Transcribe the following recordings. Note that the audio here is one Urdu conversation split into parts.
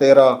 13,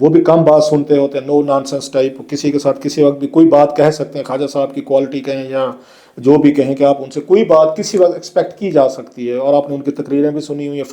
وہ بھی کم بات سنتے ہوتے ہیں, نو نانسنس ٹائپ, کسی کے ساتھ کسی وقت بھی کوئی بات کہہ سکتے ہیں, خواجہ صاحب کی کوالٹی کہیں یا جو بھی کہیں کہ آپ ان سے کوئی بات کسی وقت ایکسپیکٹ کی جا سکتی ہے. اور آپ نے ان کی تقریریں بھی سنی ہوئی ہیں,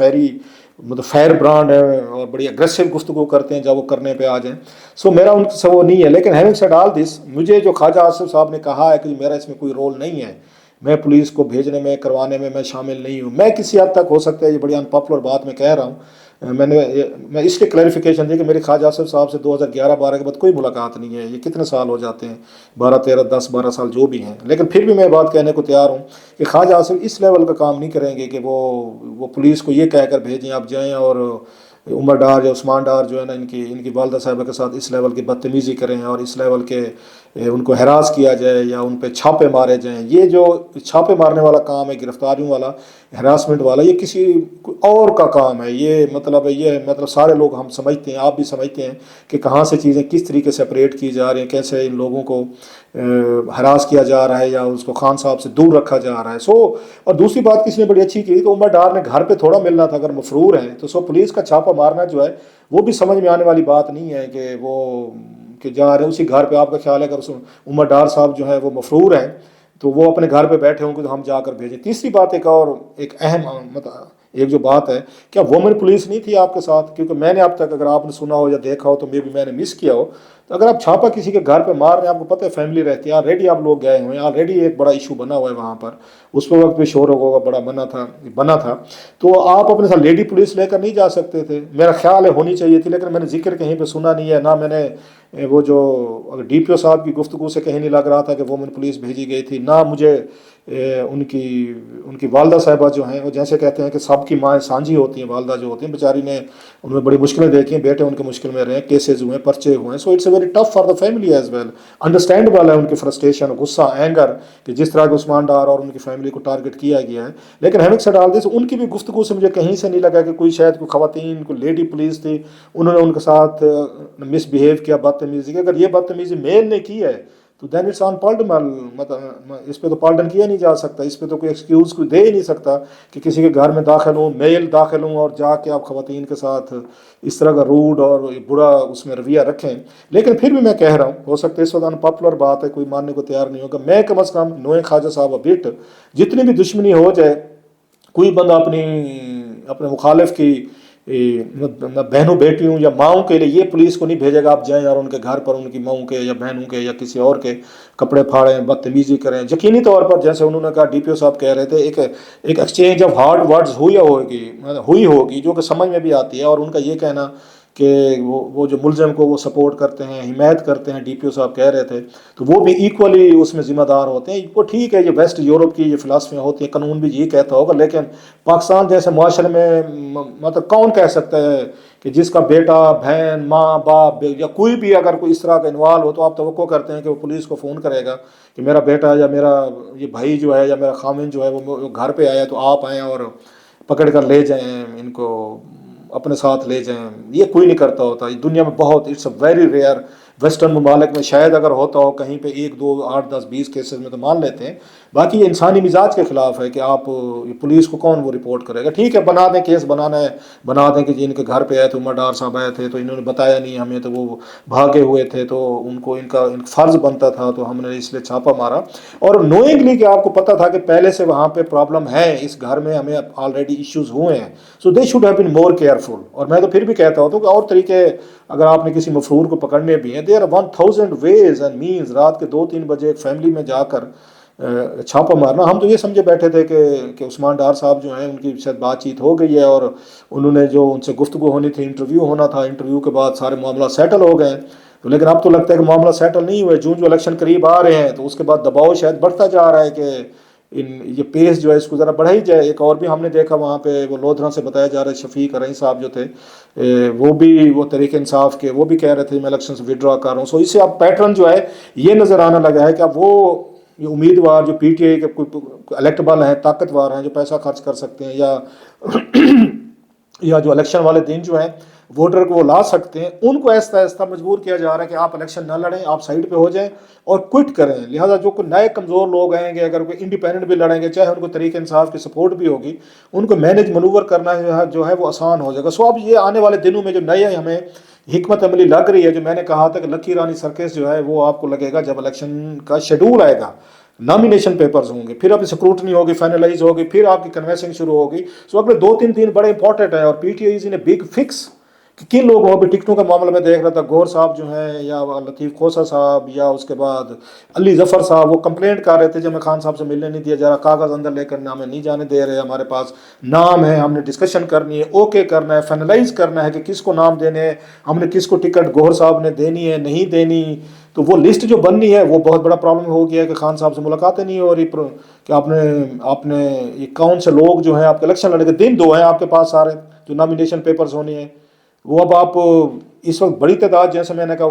فیر برانڈ ہے اور بڑی اگریسو گفتگو کرتے ہیں جب وہ کرنے پہ آ جائیں. سو میرا ان سے وہ نہیں ہے. لیکن ہیونگ سیڈ آل دس, مجھے جو خواجہ آصف صاحب نے کہا ہے کہ میرا اس میں کوئی رول نہیں ہے, میں پولیس کو بھیجنے میں کروانے میں شامل نہیں ہوں. میں کسی حد تک ہو سکتا ہے یہ بڑی ان پاپولر بات میں کہہ رہا ہوں, میں اس لیے کلیریفیکیشن دی کہ میری خواجہ آصف صاحب سے 2011-12 کے بعد کوئی ملاقات نہیں ہے. یہ کتنے سال ہو جاتے ہیں, 12-13-10-12 سال جو بھی ہیں. لیکن پھر بھی میں بات کہنے کو تیار ہوں کہ خواجہ آصف اس لیول کا کام نہیں کریں گے کہ وہ پولیس کو یہ کہہ کر بھیجیں آپ جائیں اور عمر ڈار یا عثمان ڈار جو ہے نا ان کی والدہ صاحبہ کے ساتھ اس لیول کی بدتمیزی کریں اور اس لیول کے ان کو ہراس کیا جائے یا ان پہ چھاپے مارے جائیں. یہ جو چھاپے مارنے والا کام ہے, گرفتاریوں والا, ہراسمنٹ والا, یہ کسی اور کا کام ہے. یہ مطلب سارے لوگ ہم سمجھتے ہیں, آپ بھی سمجھتے ہیں کہ کہاں سے چیزیں کس طریقے سے اپریٹ کی جا رہی ہیں, کیسے ان لوگوں کو ہراس کیا جا رہا ہے یا اس کو خان صاحب سے دور رکھا جا رہا ہے. اور دوسری بات کسی نے بڑی اچھی کی کہ عمر ڈار نے گھر پہ تھوڑا ملنا تھا, اگر مفرور ہیں تو پولیس کا چھاپا مارنا جو ہے وہ بھی سمجھ میں آنے والی بات نہیں ہے کہ جا رہے ہیں اسی گھر پہ. آپ کا خیال ہے اگر عمر ڈار صاحب جو ہے وہ مفرور ہیں تو وہ اپنے گھر پہ بیٹھے ہوں گے تو ہم جا کر بھیجیں. تیسری بات ایک اہم ایک جو بات ہے, کیا وومن پولیس نہیں تھی آپ کے ساتھ؟ کیونکہ میں نے اب تک, اگر آپ نے سنا ہو یا دیکھا ہو تو میں نے مس کیا ہو, تو اگر آپ چھاپا کسی کے گھر پہ مار رہے ہیں, آپ کو پتہ ہے فیملی رہتی ہے, آلریڈی آپ لوگ گئے ہوئے ہیں, آلریڈی ایک بڑا ایشو بنا ہوا ہے وہاں پر, اس وقت بھی شور ہوگا بڑا بنا تھا, تو آپ اپنے ساتھ لیڈی پولیس لے کر نہیں جا سکتے تھے. میرا خیال ہے ہونی چاہیے تھی, لیکن میں نے ذکر کہیں پہ سنا نہیں ہے, نہ میں نے وہ جو ڈی پی او صاحب کی گفتگو سے کہیں نہیں لگ رہا تھا کہ وومن پولیس بھیجی گئی تھی, نہ مجھے ان کی والدہ صاحبہ جو ہیں وہ جیسے کہتے ہیں کہ سب کی مائیں سانجھی ہوتی ہیں, والدہ جو ہوتی ہیں بیچاری نے ان میں بڑی مشکلیں دیکھی ہیں, بیٹے ان کے مشکل میں رہے ہیں, کیسز ہوئے ہیں, پرچے ہوئے ہیں. So it's a very tough for the family as well. Understandable ہے ان کی فرسٹریشن, غصہ, اینگر کہ جس طرح کے عثمان ڈار اور ان کی فیملی کو ٹارگٹ کیا گیا ہے. لیکن ہیونگ سیڈ آل دس, ان کی بھی گفتگو سے مجھے کہیں سے نہیں لگا کہ کوئی شاید کوئی خواتین کوئی لیڈی پولیس تھی, انہوں نے ان کے ساتھ مس بیہیو کیا, بدتمیزی کی. اگر یہ بدتمیزی میل نے کی ہے تو دین اٹس آن پارڈنبل, مطلب اس پہ تو پارڈن کیا نہیں جا سکتا, اس پہ تو کوئی ایکسکیوز کوئی دے ہی نہیں سکتا کہ کسی کے گھر میں داخل ہوں, میل داخل ہوں اور جا کے آپ خواتین کے ساتھ اس طرح کا روڈ اور برا اس میں رویہ رکھیں. لیکن پھر بھی میں کہہ رہا ہوں, ہو سکتا ہے اس وقت ان پاپولر بات ہے, کوئی ماننے کو تیار نہیں ہوگا, میں کم از کم نوئے خواجہ صاحب ابٹ, جتنی بھی دشمنی ہو جائے, کوئی بندہ اپنے مخالف کی بہنوں بیٹیوں یا ماؤں کے لیے یہ پولیس کو نہیں بھیجے گا آپ جائیں اور ان کے گھر پر ان کی ماؤں کے یا بہنوں کے یا کسی اور کے کپڑے پھاڑیں, بدتمیزی کریں. یقینی طور پر جیسے انہوں نے کہا, ڈی پی او صاحب کہہ رہے تھے, ایک ایکسچینج آف ہارڈ ورڈز ہوئی ہوگی جو کہ سمجھ میں بھی آتی ہے. اور ان کا یہ کہنا کہ وہ جو ملزم کو وہ سپورٹ کرتے ہیں, حمایت کرتے ہیں, ڈی پی او صاحب کہہ رہے تھے, تو وہ بھی ایکولی اس میں ذمہ دار ہوتے ہیں. وہ ٹھیک ہے, یہ ویسٹ یورپ کی یہ فلاسفیاں ہوتی ہیں, قانون بھی یہ کہتا ہوگا, لیکن پاکستان جیسے معاشرے میں مطلب کون کہہ سکتا ہے کہ جس کا بیٹا, بہن, ماں, باپ یا کوئی بھی اگر کوئی اس طرح کا انوالو ہو تو آپ توقع کرتے ہیں کہ وہ پولیس کو فون کرے گا کہ میرا بیٹا یا میرا یہ بھائی جو ہے یا میرا خامن جو ہے وہ گھر پہ آیا تو آپ آئیں اور پکڑ کر لے جائیں, ان کو اپنے ساتھ لے جائیں. یہ کوئی نہیں کرتا ہوتا دنیا میں, بہت it's a very rare. Western ممالک میں شاید اگر ہوتا ہو کہیں پہ 1 2 8 10 20 کیسز میں تو مان لیتے ہیں, باقی یہ انسانی مزاج کے خلاف ہے کہ آپ پولیس کو کون وہ رپورٹ کرے گا. ٹھیک ہے, بنا دیں کیس, بنانا ہے بنا دیں کہ جی ان کے گھر پہ آئے تو عمر ڈار صاحب آئے تھے تو انہوں نے بتایا نہیں ہمیں, تو وہ بھاگے ہوئے تھے, تو ان کو ان کا فرض بنتا تھا تو ہم نے اس لیے چھاپا مارا. اور نوئنگلی کہ آپ کو پتہ تھا کہ پہلے سے وہاں پہ پرابلم ہے, اس گھر میں ہمیں آلریڈی ایشوز ہوئے ہیں, so they should have been more careful. اور میں تو پھر بھی کہتا ہوں کہ اور طریقے اگر آپ نے کسی مفرور کو پکڑنے بھی ہیں, دیر 1000 ویز اینڈ مینز. رات کے 2-3 بجے ایک فیملی میں جا کر چھاپا مارنا, ہم تو یہ سمجھے بیٹھے تھے کہ عثمان ڈار صاحب جو ہیں ان کی شاید بات چیت ہو گئی ہے اور انہوں نے جو ان سے گفتگو ہونی تھی, انٹرویو ہونا تھا, انٹرویو کے بعد سارے معاملہ سیٹل ہو گئے. تو لیکن اب تو لگتا ہے کہ معاملہ سیٹل نہیں ہوئے, جو الیکشن قریب آ رہے ہیں تو اس کے بعد دباؤ شاید بڑھتا جا رہا ہے کہ یہ پیس جو ہے اس کو ذرا بڑھائی جائے. ایک اور بھی ہم نے دیکھا وہاں پہ, وہ لودھرا سے بتایا جا رہا ہے, شفیق رئی صاحب جو تھے وہ بھی, وہ تحریک انصاف کے, وہ بھی کہہ رہے تھے میں الیکشن سے وڈرا کر رہا ہوں. سو اس سے اب پیٹرن جو ہے یہ نظر آنے لگا ہے کہ اب وہ یہ امیدوار جو پی ٹی آئی کے الیکٹبل ہیں, طاقتور ہیں, جو پیسہ خرچ کر سکتے ہیں یا جو الیکشن والے دن جو ہیں ووٹر کو وہ لا سکتے ہیں, ان کو ایسا ایسا مجبور کیا جا رہا ہے کہ آپ الیکشن نہ لڑیں, آپ سائڈ پہ ہو جائیں اور کوئٹ کریں. لہٰذا جو کوئی نئے کمزور لوگ آئیں گے, اگر کوئی انڈیپینڈنٹ بھی لڑیں گے, چاہے ان کو طریق انصاف کی سپورٹ بھی ہوگی, ان کو مینج منور کرنا جو ہے وہ آسان ہو جائے گا. سو اب یہ آنے والے دنوں میں جو نئے ہمیں حکمت عملی لگ رہی ہے. جو میں نے کہا تھا کہ لکی رانی سرکس جو ہے وہ آپ کو لگے گا جب الیکشن کا شیڈول آئے گا, نامینیشن پیپرز ہوں گے, پھر آپ کی سکروٹنی ہوگی, فائنلائز ہوگی, پھر آپ کی کنوینسنگ شروع ہوگی. سو اگلے 2-3 دن بڑے امپورٹنٹ ہیں, اور پی ٹی آئی نے بگ فکس کہ کن لوگوں ابھی ٹکٹوں کے معاملے میں دیکھ رہا تھا, گور صاحب جو ہیں یا لطیف کھوسہ صاحب یا اس کے بعد علی ظفر صاحب, وہ کمپلینٹ کر رہے تھے جب میں خان صاحب سے ملنے نہیں دیا جا رہا, کاغذ اندر لے کر ہمیں نہیں جانے دے رہے, ہمارے پاس نام ہے, ہم نے ڈسکشن کرنی ہے, اوکے کرنا ہے, فائنلائز کرنا ہے کہ کس کو نام دینے ہیں, ہم نے کس کو ٹکٹ گور صاحب نے دینی ہے نہیں دینی. تو وہ لسٹ جو بننی ہے وہ بہت بڑا پرابلم ہو گیا ہے کہ خان صاحب سے ملاقاتیں نہیں ہو رہی کہ آپ نے یہ کون سے لوگ جو ہیں آپ کے الیکشن لڑے کے دن 2 ہیں آپ کے پاس سارے جو نامینیشن پیپرز ہونے ہیں, وہ اب آپ اس وقت بڑی تعداد جیسے میں نے کہا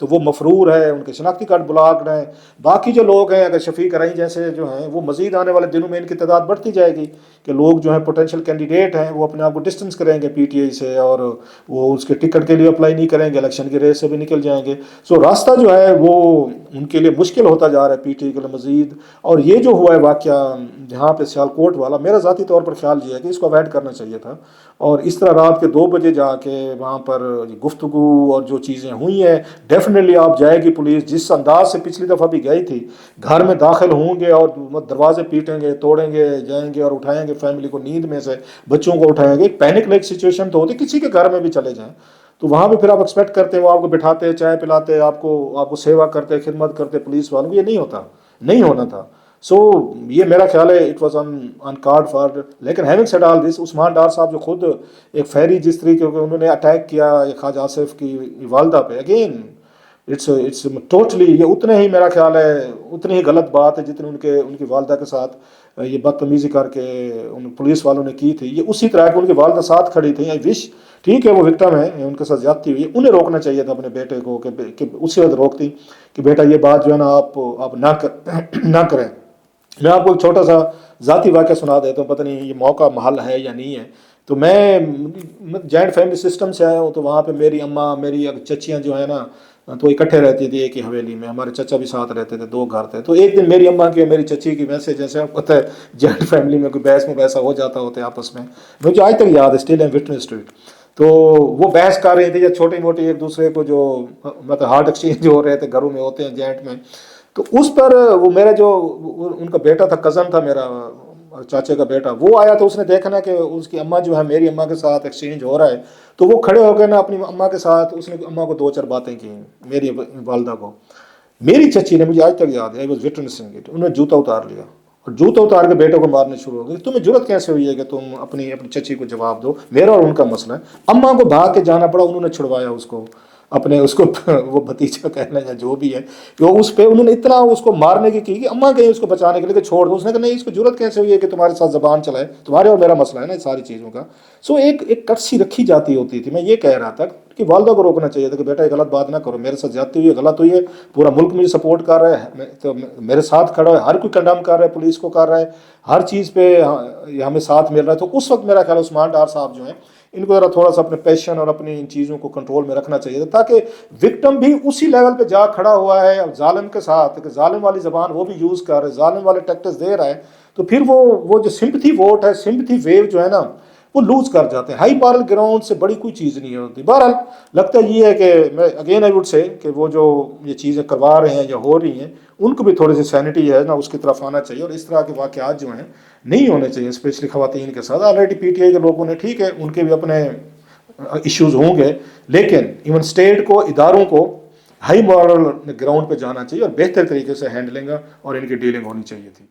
وہ مفرور ہے, ان کے شناختی کارڈ بلاک ہیں. باقی جو لوگ ہیں اگر شفیق رئی جیسے جو ہیں وہ مزید آنے والے دنوں میں ان کی تعداد بڑھتی جائے گی کہ لوگ جو ہیں پوٹینشیل کینڈیڈیٹ ہیں وہ اپنے آپ کو ڈسٹنس کریں گے پی ٹی آئی سے, اور وہ اس کے ٹکٹ کے لیے اپلائی نہیں کریں گے, الیکشن کی ریس سے بھی نکل جائیں گے. سو راستہ جو ہے وہ ان کے لیے مشکل ہوتا جا رہا ہے پی ٹی آئی کے لیے مزید. اور یہ جو ہوا ہے واقعہ جہاں پہ سیالکوٹ والا, میرا ذاتی طور پر خیال یہ ہے کہ اس کو اوائڈ کرنا چاہیے تھا, اور اس طرح رات کے 2 بجے جا کے وہاں پر گفتگو اور جو چیزیں ہوئی ہیں, ڈیفینیٹلی آپ جائے گی پولیس جس انداز سے پچھلی دفعہ بھی گئی تھی, گھر میں داخل ہوں گے اور دروازے پیٹیں گے, توڑیں گے, جائیں گے اور اٹھائیں گے فیملی کو, نیند میں سے بچوں کو اٹھائیں گے. پینک لائک سچویشن تو ہوتی, کسی کے گھر میں بھی چلے جائیں تو وہاں پہ پھر آپ ایکسپیکٹ کرتے ہیں وہ آپ کو بٹھاتے, چائے پلاتے, آپ کو سیوا کرتے, خدمت کرتے پولیس والوں کو. یہ نہیں ہوتا, نہیں ہونا تھا. سو یہ میرا خیال ہے it was on card for. لیکن ہیونگ سیڈ آل دس, عثمان ڈار صاحب جو خود ایک فیری جس طریقے انہوں نے اٹیک کیا خواجہ آصف کی والدہ پہ, اگین اٹس ٹوٹلی یہ اتنے ہی میرا خیال ہے اتنی ہی غلط بات ہے جتنی ان کی والدہ کے ساتھ یہ بدتمیزی کر کے ان پولیس والوں نے کی تھی. یہ اسی طرح کہ ان کی والدہ ساتھ کھڑی تھی. آئی وش, ٹھیک ہے وہ وکٹم ہے, ان کے ساتھ زیادتی ہوئی ہے, انہیں روکنا چاہیے تھا اپنے بیٹے کو کہ اسی وقت روکتی کہ بیٹا یہ بات جو ہے نا آپ نہ کریں. میں آپ کو ایک چھوٹا سا ذاتی واقعہ سنا دیتا ہوں, پتہ نہیں یہ موقع محل ہے یا نہیں ہے. تو میں جوائنٹ فیملی سسٹم سے آیا ہوں, تو وہاں پہ میری اماں, میری چچیاں جو ہیں نا تو اکٹھے رہتی تھی ایک ہی حویلی میں, ہمارے چچا بھی ساتھ رہتے تھے, 2 گھر تھے. تو ایک دن میری اماں کی اور میری چچی کی ویسے جیسے آپ پتہ ہے جوائنٹ فیملی میں کوئی بحث میں ویسا ہو جاتا ہوتے آپس میں, مجھے آج تک یاد ہے, still am witness to it. تو وہ بحث کر رہی تھی یا چھوٹی موٹی ایک دوسرے کو جو مطلب ہارٹ ایکسچینج ہو رہے تھے گھروں میں ہوتے ہیں جوائنٹ میں. تو اس پر وہ میرا جو ان کا بیٹا تھا, کزن تھا میرا, چاچے کا بیٹا, وہ آیا تو اس نے دیکھا نا کہ اس کی اماں جو ہے میری اماں کے ساتھ ایکسچینج ہو رہا ہے, تو وہ کھڑے ہو گئے نا اپنی اماں کے ساتھ, اس نے اماں کو 2-4 باتیں کی میری والدہ کو. میری چچی نے, مجھے آج تک یاد ہے, آئی واز وٹنسنگ اٹ, انہوں نے جوتا اتار لیا اور جوتا اتار کے بیٹے کو مارنے شروع ہو گئی. تمہیں جرت کیسے ہوئی ہے کہ تم اپنی چچی کو جواب دو, میرا اور ان کا مسئلہ ہے. اماں کو بھاگ کے جانا پڑا, انہوں نے چھڑوایا اس کو, اس کو وہ بھتیجا کہنا یا جو بھی ہے, کہ اس پہ انہوں نے اتنا اس کو مارنے کی کہ اماں گئی اس کو بچانے کے لیے کہ چھوڑ دو. اس نے کہا نہیں, اس کو جرت کیسے ہوئی ہے کہ تمہارے ساتھ زبان چلائے, تمہارے اور میرا مسئلہ ہے نا ساری چیزوں کا. سو ایک کٹسی رکھی جاتی ہوتی تھی. میں یہ کہہ رہا تھا کہ والدہ کو روکنا چاہیے تھا کہ بیٹا یہ غلط بات نہ کرو, میرے ساتھ زیادتی ہوئی ہے, غلط ہوئی ہے, پورا ملک مجھے سپورٹ کر رہا ہے, تو میرے ساتھ کھڑا ہے, ہر کوئی کنڈم کر رہا ہے, پولیس کو کر رہا ہے, ہر چیز پہ ہمیں ساتھ مل رہا ہے. تو اس وقت میرا خیال عثمان ڈار صاحب جو ہیں ان کو ذرا تھوڑا سا اپنے پیشن اور اپنی ان چیزوں کو کنٹرول میں رکھنا چاہیے تھا, تاکہ وکٹم بھی اسی لیول پہ جا کھڑا ہوا ہے ظالم کے ساتھ, کہ ظالم والی زبان وہ بھی یوز کر رہا ہے, ظالم والے ٹیکٹس دے رہا ہے, تو پھر وہ جو سمپتھی ووٹ ہے, سمپتھی ویو جو ہے نا وہ لوز کر جاتے ہیں. ہائی پارل گراؤنڈ سے بڑی کوئی چیز نہیں ہوتی. بہرحال لگتا یہ ہے کہ میں اگین آئی وڈ سے کہ وہ جو یہ چیزیں کروا رہے ہیں یا ہو رہی ہیں ان کو بھی تھوڑی سی سینٹی ہے نا اس کی طرف آنا چاہیے, اور اس طرح کے واقعات جو ہیں نہیں ہونے چاہیے, اسپیشلی خواتین کے ساتھ. آلریڈی پی ٹی آئی کے لوگوں نے, ٹھیک ہے ان کے بھی اپنے ایشوز ہوں گے, لیکن ایون اسٹیٹ کو, اداروں کو ہائی مارل گراؤنڈ پہ جانا چاہیے اور بہتر طریقے سے ہینڈلنگ اور ان کی ڈیلنگ ہونی چاہیے تھی.